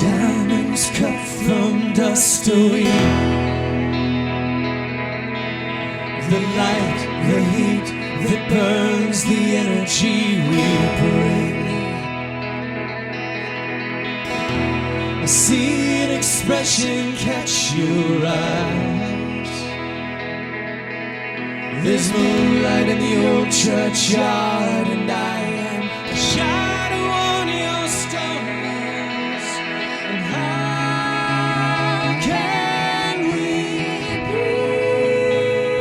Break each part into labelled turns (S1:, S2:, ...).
S1: Diamonds cut from dust away. The light, the heat that burns the energy we bring. I see an expression catch your eyes. There's moonlight in the old churchyard, and I am a shadow on your stones. And how can we breathe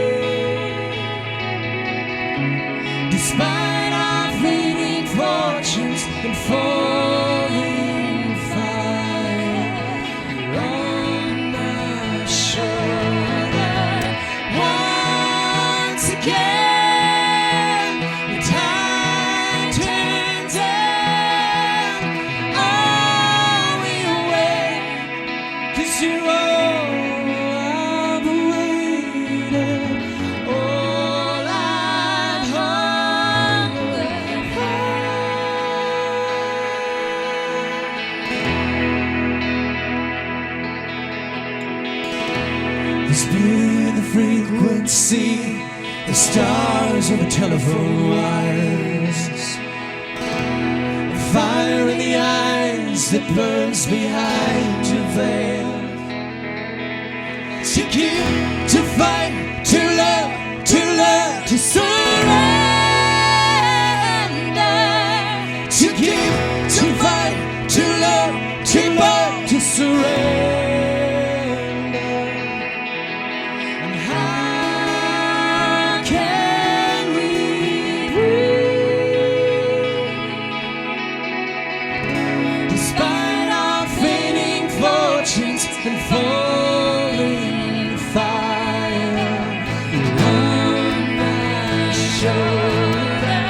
S1: despite our fleeting fortunes and falling fire? You're on my shoulder once again. The time turns out. Are we awake? 'Cause you're all I've waited, all I've hungered for. There's beauty in the frequency, the stars on the telephone wires, fire in the eyes that burns behind your veil. To give, to fight, to love, to surrender. To give, to fight, to love, to surrender. And how can we breathe despite our fading fortunes and falling fire? You're on my shoulder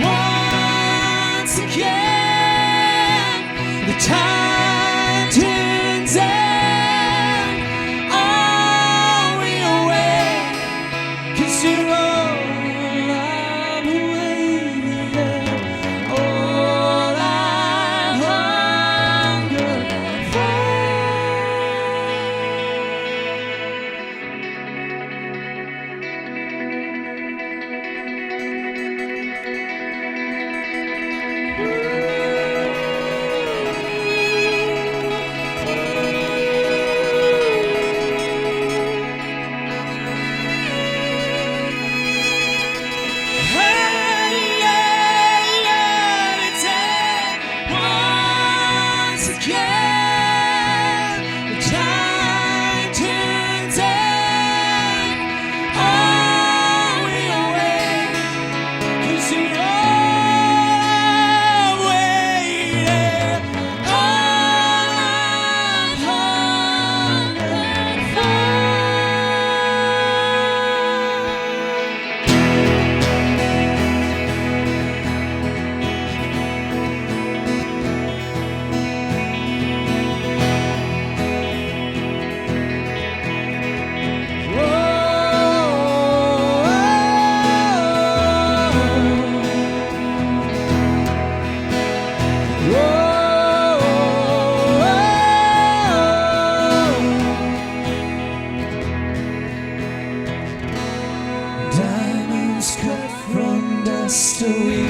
S1: once again. The time turns out. Are we awake? 'Cause you're all I'm waiting, all I've hungered for. Once again, the time turns out. Are we awake? 'Cause you're all waiting, all I've hungered for. Diamonds cut from dust away.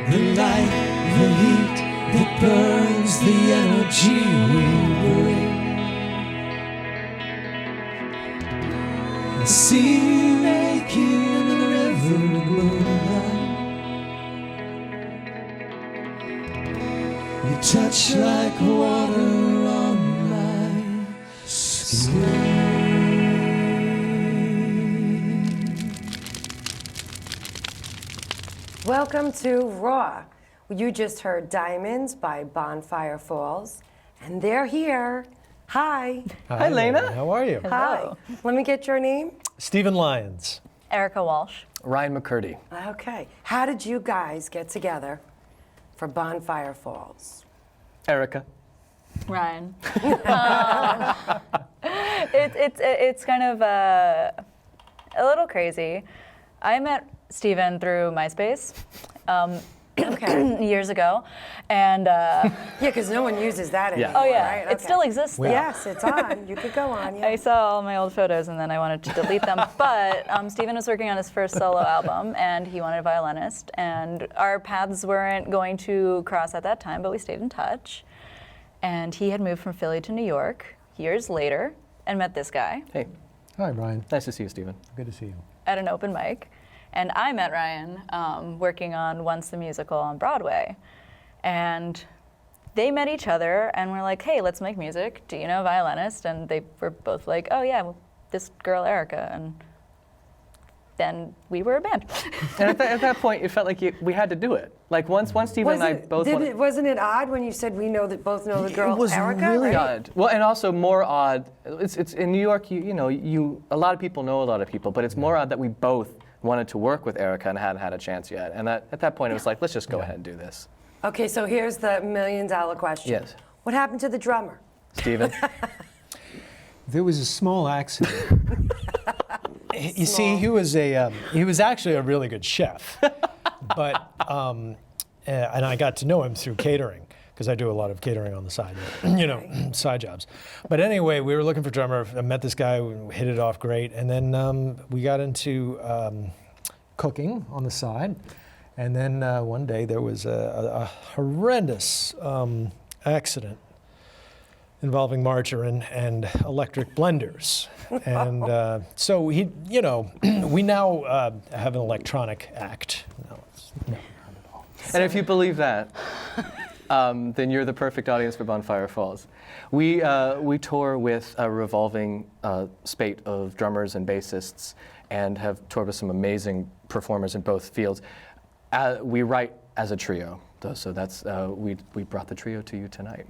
S1: The light, the heat that burns the energy we bring. I see you naked in the river moonlight. You touch like water on my skin.
S2: Welcome to Raw. You just heard Diamonds by Bonfire Falls, and they're here. Hi.
S3: Hi, Lena.
S4: How are you?
S2: Hi. Let me get your name.
S4: Stephen Lyons.
S5: Erica Walsh.
S3: Ryan McCurdy.
S2: Okay. How did you guys get together for Bonfire Falls?
S3: Erica.
S5: Ryan. It's kind of a little crazy. I met Stephen through MySpace
S2: Okay.
S5: years ago, and
S2: Yeah, because no one uses that anymore,
S5: oh yeah,
S2: right?
S5: it still exists. Though.
S2: Yes, it's on. You could go on, yeah.
S5: I saw all my old photos and then I wanted to delete them. But Stephen was working on his first solo album and he wanted a violinist. And our paths weren't going to cross at that time, but we stayed in touch. And he had moved from Philly to New York years later and met this guy
S3: Hey,
S4: Hi, Brian.
S3: nice to see you, Stephen.
S4: Good to see you.
S5: at an open mic. And I met Ryan working on Once the Musical on Broadway. And they met each other and were like, hey, let's make music. Do you know a violinist? And they were both like, oh yeah, well, this girl Erica. And then we were a band.
S3: And at that point, it felt like we had to do it. Like once Stephen and I both wanted.
S2: Wasn't it odd when you said we know that both know the girl
S4: It was
S2: Erica?
S4: really
S2: right?
S3: Odd. Well, and also more odd. It's in New York. You a lot of people know a lot of people, but it's more odd that we both wanted to work with Erica and hadn't had a chance yet. And at that point, it was like, let's just go ahead and do this.
S2: Okay, so here's the million-dollar question.
S3: Yes.
S2: What happened to the drummer?
S3: Stephen.
S4: There was a small accident. You see, he was actually a really good chef, but and I got to know him through catering because I do a lot of catering on the side, side jobs. But anyway, we were looking for a drummer. I met this guy, we hit it off great, and then we got into cooking on the side. And then one day there was a horrendous accident involving margarine and electric blenders. And so we now have an electronic act. No, not at all.
S3: And if you believe that, then you're the perfect audience for Bonfire Falls. We tour with a revolving spate of drummers and bassists and have toured with some amazing performers in both fields. We write as a trio, though, so that's we brought the trio to you tonight.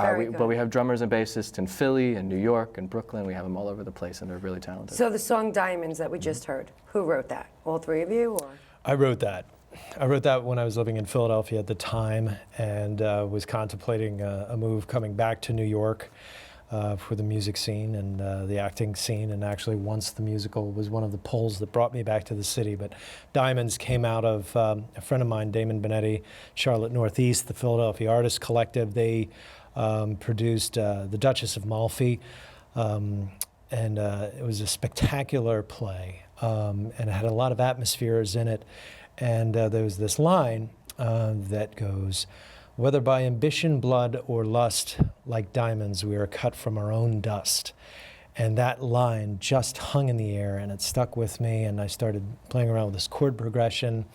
S2: Very
S3: But we
S2: good.
S3: have drummers and bassists in Philly and New York and Brooklyn. We have them all over the place, and they're really talented.
S2: So the song Diamonds that we just heard, who wrote that? All three of you, or?
S4: I wrote that. I wrote that when I was living in Philadelphia at the time and was contemplating a move coming back to New York for the music scene and the acting scene. And actually, Once the Musical was one of the pulls that brought me back to the city. But Diamonds came out of a friend of mine, Damon Benetti, Charlotte Northeast, the Philadelphia Artists Collective. They produced The Duchess of Malfi. And it was a spectacular play. And it had a lot of atmospheres in it. And there was this line that goes, whether by ambition, blood, or lust, like diamonds, we are cut from our own dust. And that line just hung in the air, and it stuck with me, and I started playing around with this chord progression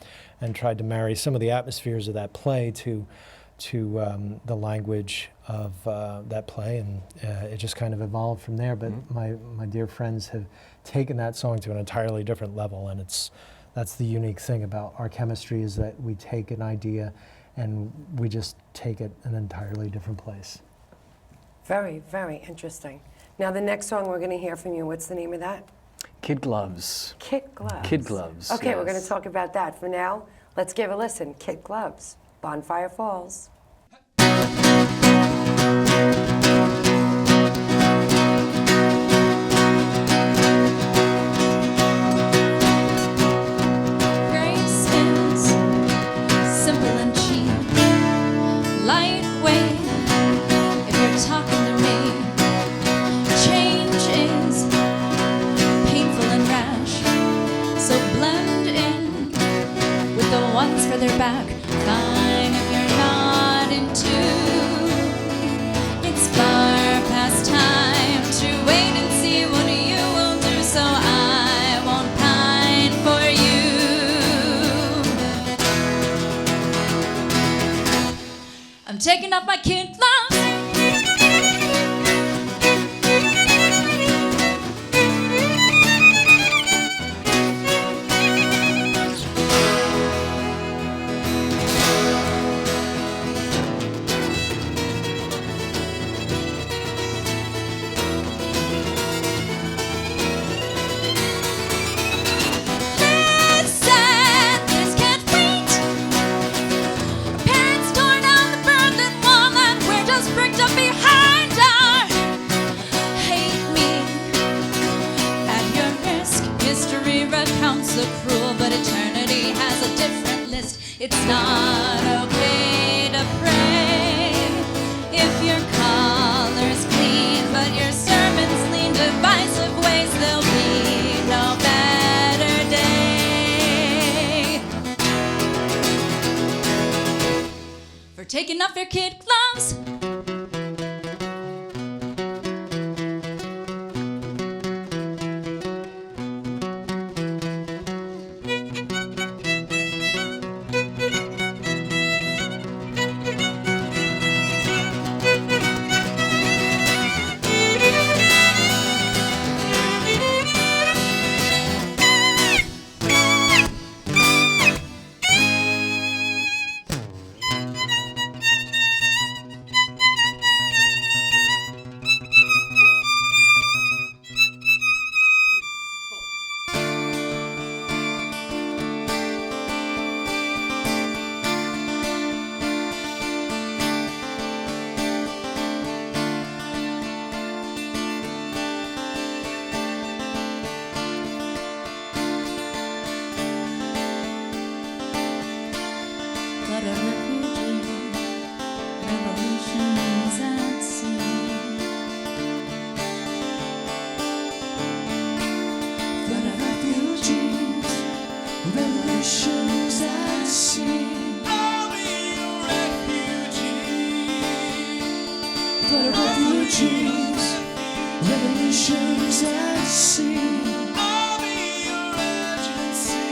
S4: and tried to marry some of the atmospheres of that play to the language of that play, and it just kind of evolved from there. But my dear friends have taken that song to an entirely different level, and that's the unique thing about our chemistry, is that we take an idea and we just take it an entirely different place.
S2: Very, very interesting. Now the next song we're going to hear from you, what's the name of that?
S3: Kid Gloves.
S2: Kid Gloves.
S3: Kid Gloves,
S2: Okay, we're going to
S3: yes.
S2: talk about that. For now, let's give a listen. Kid Gloves, Bonfire Falls.
S6: Grace is simple and cheap, lightweight. If you're talking to me, change is painful and rash. So blend in with the ones further back. Fine if you're not into. It's far past time to wait and see what you will do. So I won't pine for you. I'm taking off my kid gloves. not okay to pray. If your collar's clean, but your sermons lean divisive ways, there'll be no better day for taking off your kid gloves. But a refugee revolution is at sea.
S1: But a refugees, revolutions at sea. I'll be a refugee. But a refugees, revolutions at sea. I'll be a urgency.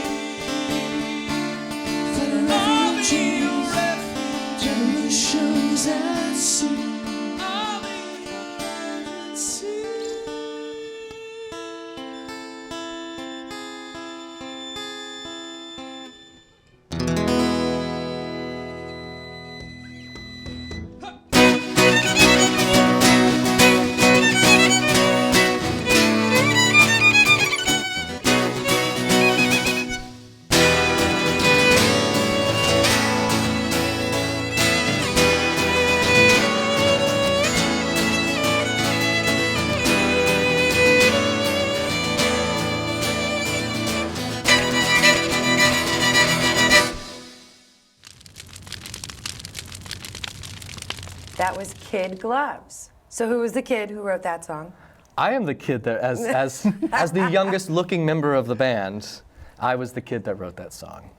S1: For the refugees, revolutions at sea. I'll be a urgency.
S2: That was Kid Gloves. So who was the kid who wrote that song?
S3: I am the kid that, as the youngest looking member of the band, I was the kid that wrote that song.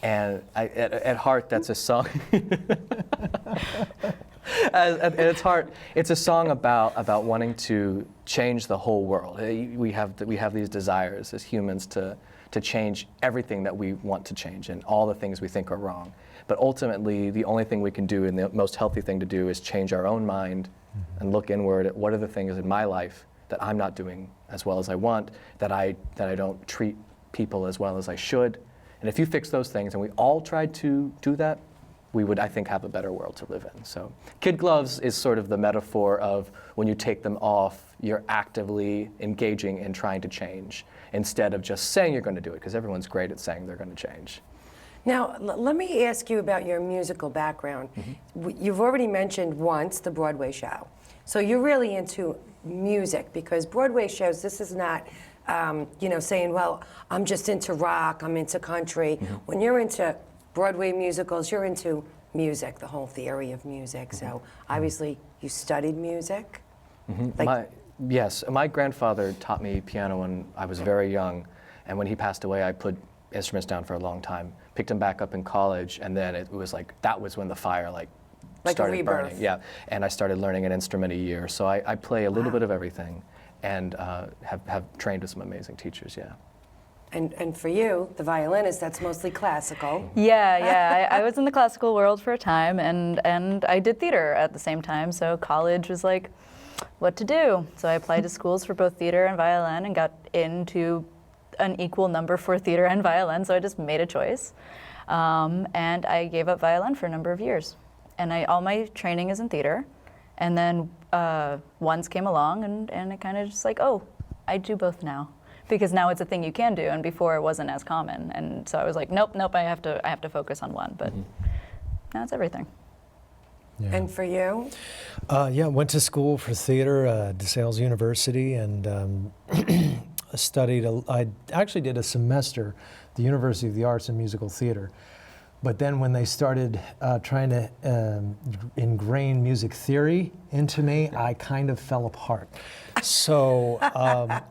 S3: And at heart, that's a song. At its heart, it's a song about wanting to change the whole world. We have these desires as humans to change everything that we want to change and all the things we think are wrong. But ultimately, the only thing we can do and the most healthy thing to do is change our own mind and look inward at what are the things in my life that I'm not doing as well as I want, that I don't treat people as well as I should. And if you fix those things and we all tried to do that, we would, I think, have a better world to live in. So kid gloves is sort of the metaphor of when you take them off, you're actively engaging in trying to change instead of just saying you're going to do it, because everyone's great at saying they're going to change.
S2: Now, let me ask you about your musical background. You've already mentioned once the Broadway show. So you're really into music, because Broadway shows, this is not, saying, well, I'm just into rock, I'm into country. When you're into Broadway musicals, you're into music, the whole theory of music. So obviously you studied music.
S3: Yes, my grandfather taught me piano when I was very young, and when he passed away, I put instruments down for a long time. Picked them back up in college, and then it was like, that was when the fire started burning. Yeah, and I started learning an instrument a year. So I play a little bit of everything, and have trained with some amazing teachers, yeah.
S2: And for you, the violinist, that's mostly classical.
S5: Yeah. I was in the classical world for a time, and I did theater at the same time. So college was like, what to do? So I applied to schools for both theater and violin, and got into an equal number for theater and violin. So I just made a choice, and I gave up violin for a number of years. And all my training is in theater, and then ones came along, and it kind of just like, oh, I do both now. Because now it's a thing you can do, and before it wasn't as common. And so I was like, nope, I have to focus on one. But now it's everything.
S4: Yeah.
S2: And for you?
S4: Went to school for theater, DeSales University, and studied. I actually did a semester at the University of the Arts in Musical Theater, But then when they started trying to ingrain music theory into me, I kind of fell apart. So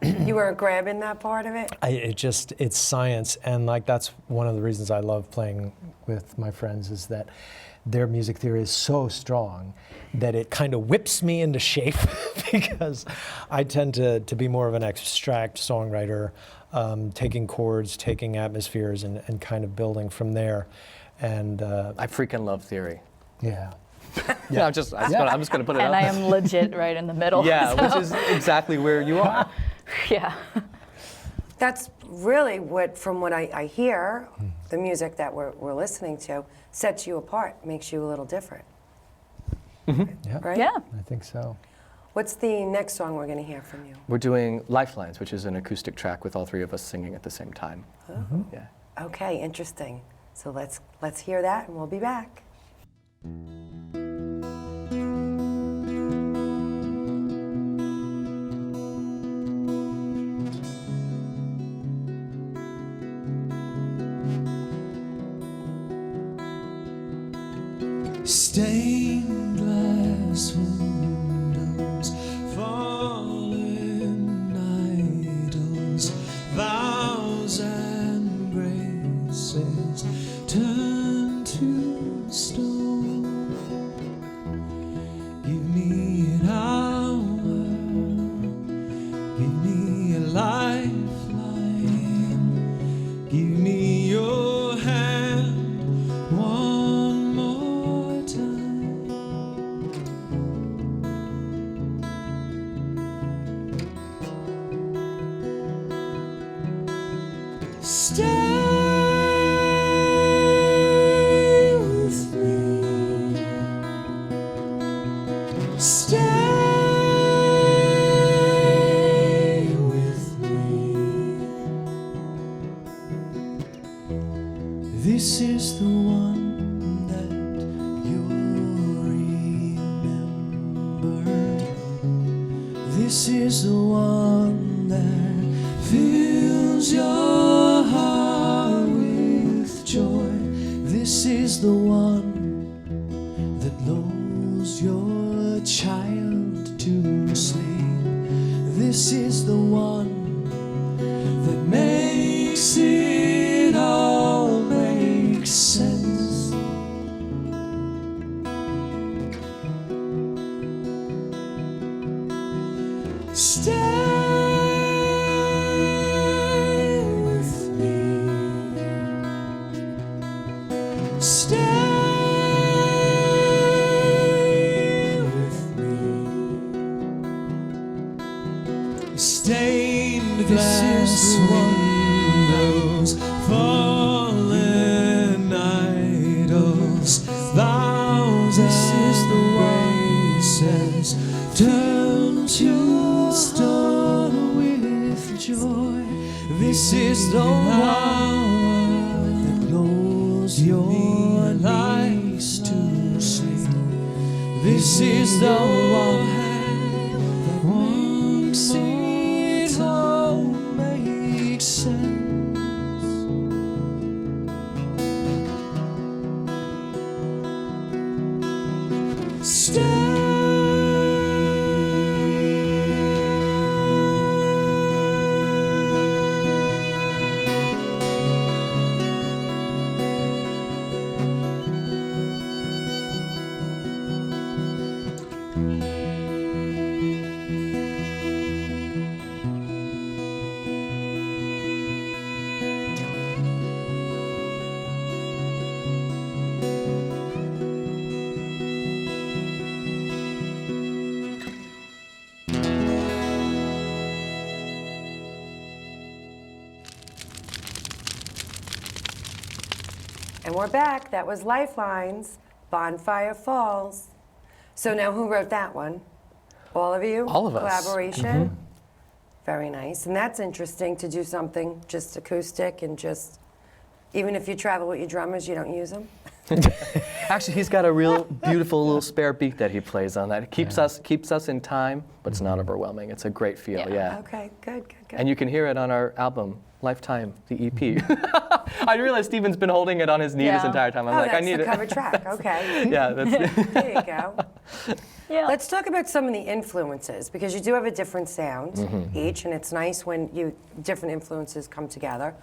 S2: You weren't grabbing that part of it?
S4: it's science, and like that's one of the reasons I love playing with my friends is that their music theory is so strong that it kind of whips me into shape because I tend to be more of an abstract songwriter, taking chords, taking atmospheres, and kind of building from there. And
S3: I freaking love theory.
S4: yeah.
S3: Yeah, I'm just gonna put it
S5: And
S3: out
S5: I
S3: there.
S5: am legit right in the middle.
S3: Yeah,
S5: so-
S3: which is exactly where you are.
S5: yeah.
S2: That's really what, from what I hear, the music that we're listening to sets you apart, makes you a little different.
S4: Yeah.
S2: Right?
S5: Yeah.
S4: I think so.
S2: What's the next song we're going to hear from you?
S3: We're doing Lifelines, which is an acoustic track with all three of us singing at the same time. Yeah.
S2: Okay, interesting. So let's hear that, and we'll be back.
S1: Stained glass windows, fallen idols, vows and graces turn to stone. Give me an hour, give me a lifeline, give me your hand one more time. Stay with me. Stay with me. This is the one that you'll remember. This is the one that fills your heart with joy. This is the one that lulls your child to sleep. This is the one that makes it all make sense. Stay with me. Stay with me. Stained glass windows, fallen idols, vows and graces turn to stone with joy. This is the hour that lulls your lies to sleep. This is the one that makes it all make sense.
S2: And we're back. That was Lifelines, Bonfire Falls. So now who wrote that one? All of you?
S3: All of us.
S2: Collaboration? Very nice. And that's interesting to do something just acoustic and just, even if you travel with your drummers, you don't use them?
S3: Actually, he's got a real beautiful little spare beat that he plays on that. It keeps us in time, but it's not overwhelming. It's a great feel, yeah.
S2: Okay, good.
S3: And you can hear it on our album, Lifetime, the EP. I realized Steven's been holding it on his knee this entire time. I'm like, I
S2: that's
S3: need
S2: the
S3: it.
S2: cover track. Okay.
S3: Yeah, that's
S2: There you go.
S5: Yeah.
S2: Let's talk about some of the influences, because you do have a different sound each, and it's nice when different influences come together.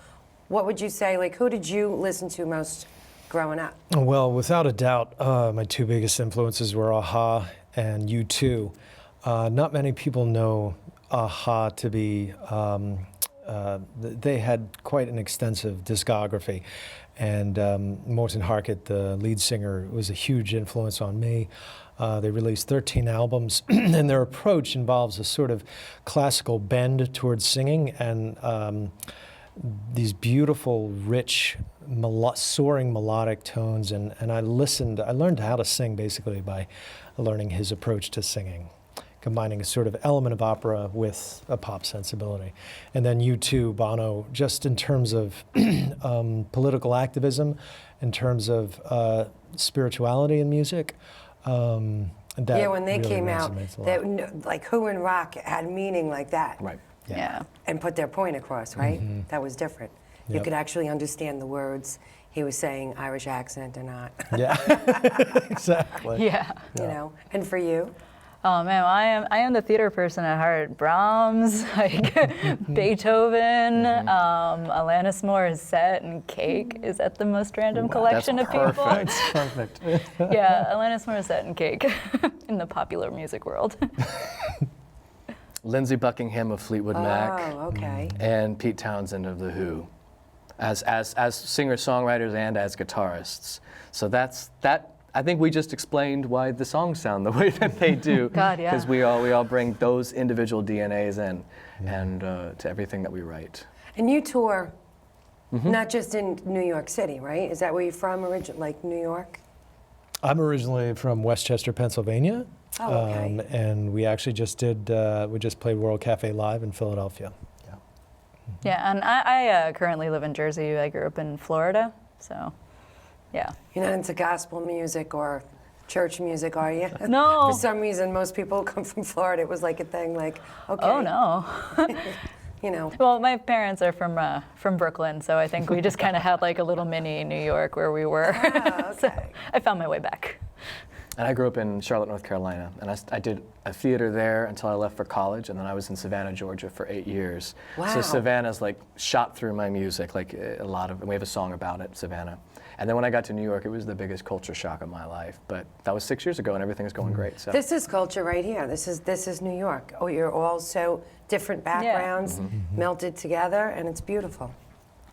S2: What would you say, like, who did you listen to most growing up?
S4: Well, without a doubt, my two biggest influences were a-ha and U2. Not many people know a-ha to be, they had quite an extensive discography. And Morten Harket, the lead singer, was a huge influence on me. They released 13 albums, and their approach involves a sort of classical bend towards singing and these beautiful, rich, soaring melodic tones. And I learned how to sing basically by learning his approach to singing, combining a sort of element of opera with a pop sensibility. And then U2, Bono, just in terms of political activism, in terms of spirituality in music.
S2: When they
S4: really
S2: came out,
S4: resonates a lot.
S2: that, like, who in rock had meaning like that?
S3: right.
S5: Yeah.
S2: And put their point across, right? That was different. You
S4: Yep.
S2: could actually understand the words he was saying, Irish accent or not.
S4: Yeah, exactly.
S5: Yeah.
S2: You know. And for you?
S5: Oh man, I am the theater person at heart. Brahms, like Beethoven, Alanis Morissette, and Cake. Is that the most random collection of people?
S3: That's perfect.
S5: Yeah, Alanis Morissette and Cake in the popular music world.
S3: Lindsey Buckingham of Fleetwood Mac.
S2: Oh, okay.
S3: And Pete Townsend of The Who, as singer-songwriters and as guitarists. So that. I think we just explained why the songs sound the way that they do.
S5: God, yeah.
S3: Because we all bring those individual DNAs in, and to everything that we write.
S2: And you tour not just in New York City, right? Is that where you're from, like New York?
S4: I'm originally from Westchester, Pennsylvania.
S2: Oh, okay.
S4: And we actually just played World Cafe Live in Philadelphia. Yeah.
S5: Yeah, and I currently live in Jersey. I grew up in Florida, so yeah.
S2: You're not into gospel music or church music, are you?
S5: No.
S2: For some reason, most people who come from Florida, it was like a thing, like, okay.
S5: Oh no.
S2: You know.
S5: Well, my parents are from Brooklyn, so I think we just kind of had like a little mini New York where we were.
S2: Ah,
S5: So
S2: okay.
S5: I found my way back.
S3: And I grew up in Charlotte, North Carolina, and I did a theater there until I left for college, and then I was in Savannah, Georgia for 8 years.
S2: Wow.
S3: So Savannah's like shot through my music, like a lot of, and we have a song about it, Savannah. And then when I got to New York, it was the biggest culture shock of my life. But that was 6 years ago, and everything's going great. So
S2: This is culture right here. This is New York. Oh, you're all so different backgrounds melted together, and it's beautiful.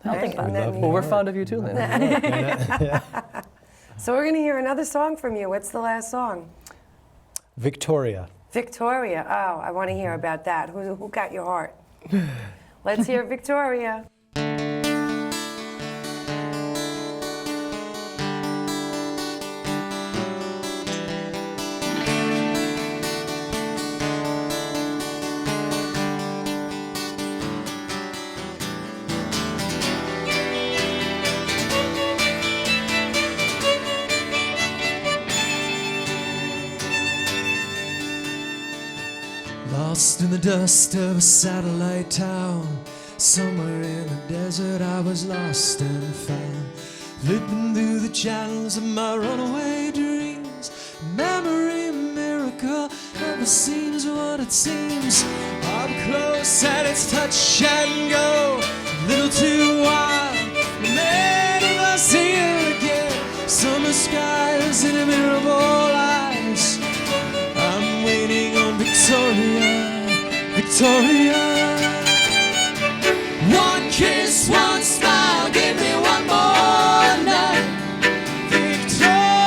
S5: Melting pot.
S2: Isn't that
S3: well,
S2: neat?
S3: we're fond of you too, Lynn.
S2: So we're going to hear another song from you. What's the last song?
S4: Victoria.
S2: Victoria. Oh, I want to hear about that. Who got your heart? Let's hear Victoria.
S1: Lost in the dust of a satellite town, somewhere in the desert I was lost and found. Flipping through the channels of my runaway dreams, memory, miracle, never seems what it seems. Up close and its touch and go, a little too wild. Many of us here again, summer skies and immeasurable eyes. I'm waiting on Victoria, Victoria. One kiss, one smile, give me one more night, Victoria.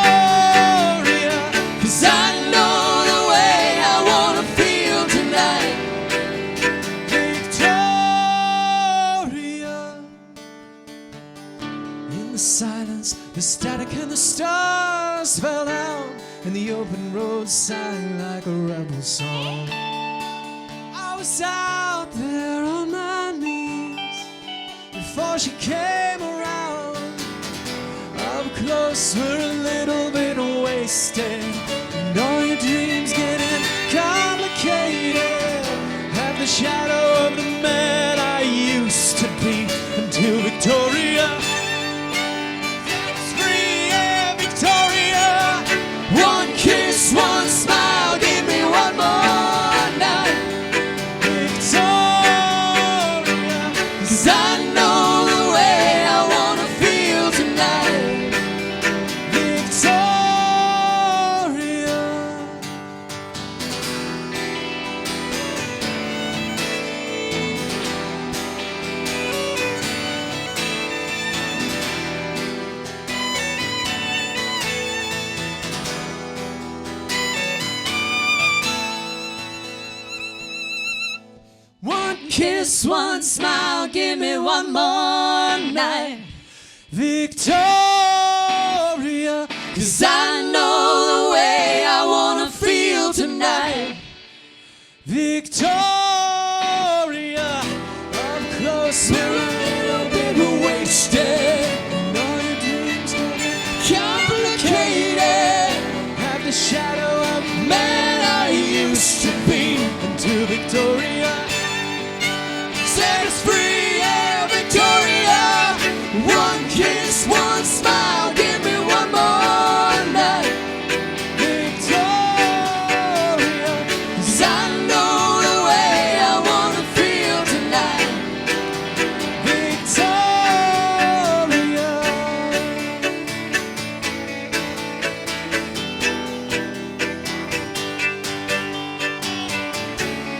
S1: 'Cause I know the way I wanna feel tonight, Victoria. In the silence, the static and the stars fell down, and the open road sang like a rebel song. I was out there on my knees before she came around. Up close close, we're a little bit wasted. And all your dreams getting complicated. Have the shadow of the man I used to be until Victoria. It's free, yeah, Victoria. One kiss, one smile, give me one more night. Victoria, 'cause I know the way I wanna feel tonight. Victoria. One kiss, one smile, give me one more night. Victoria, 'cause I know the way I wanna feel tonight. Victoria, I'm close, we're a little bit wasted. And all your dreams getting complicated. Have the shadow of man I used to be until Victoria set us free, yeah, Victoria. One kiss, one smile, give me one more night. Victoria, 'cause I know the way I wanna feel tonight. Victoria.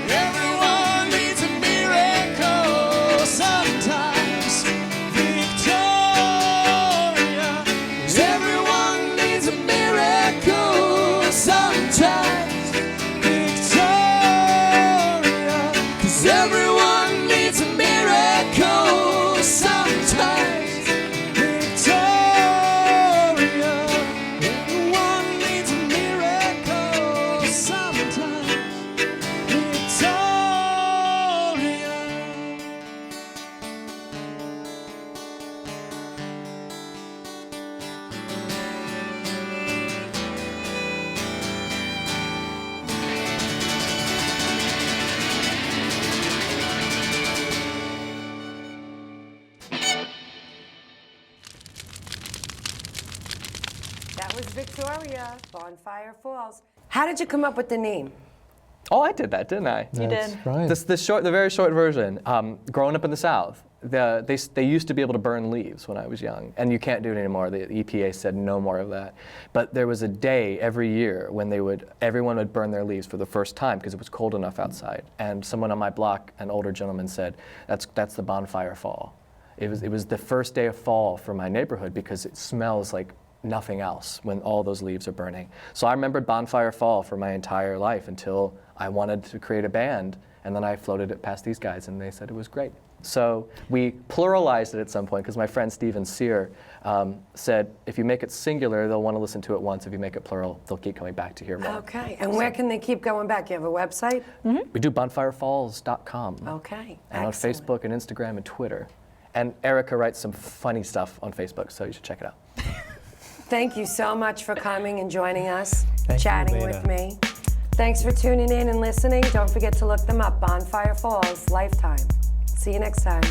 S1: Everyone needs a miracle sometimes. Victoria. 'Cause everyone needs a miracle sometimes. Victoria. 'Cause everyone needs a miracle sometimes. Victoria. Everyone needs a miracle sometimes. Victoria.
S2: That was Victoria, Bonfire Falls. How did you come up with the name?
S3: Oh, I did that, didn't I?
S5: You did.
S4: Right.
S3: The very short version. Growing up in the South, they used to be able to burn leaves when I was young, and you can't do it anymore. The EPA said no more of that. But there was a day every year when everyone would burn their leaves for the first time because it was cold enough outside. And someone on my block, an older gentleman, said, "That's the Bonfire Fall." It was the first day of fall for my neighborhood because it smells like nothing else when all those leaves are burning. So I remembered Bonfire Fall for my entire life until I wanted to create a band, and then I floated it past these guys, and they said it was great. So we pluralized it at some point because my friend Steven Sear said, if you make it singular, they'll want to listen to it once. If you make it plural, they'll keep coming back to hear more.
S2: Okay, and where can they keep going back? You have a website?
S3: We do bonfirefalls.com.
S2: Okay,
S3: And on
S2: excellent.
S3: Facebook and Instagram and Twitter. And Erica writes some funny stuff on Facebook, so you should check it out.
S2: Thank you so much for coming and joining us,
S4: Thank you,
S2: chatting
S4: Lena.
S2: with me. Thanks for tuning in and listening. Don't forget to look them up, Bonfire Falls, Lifetime. See you next time.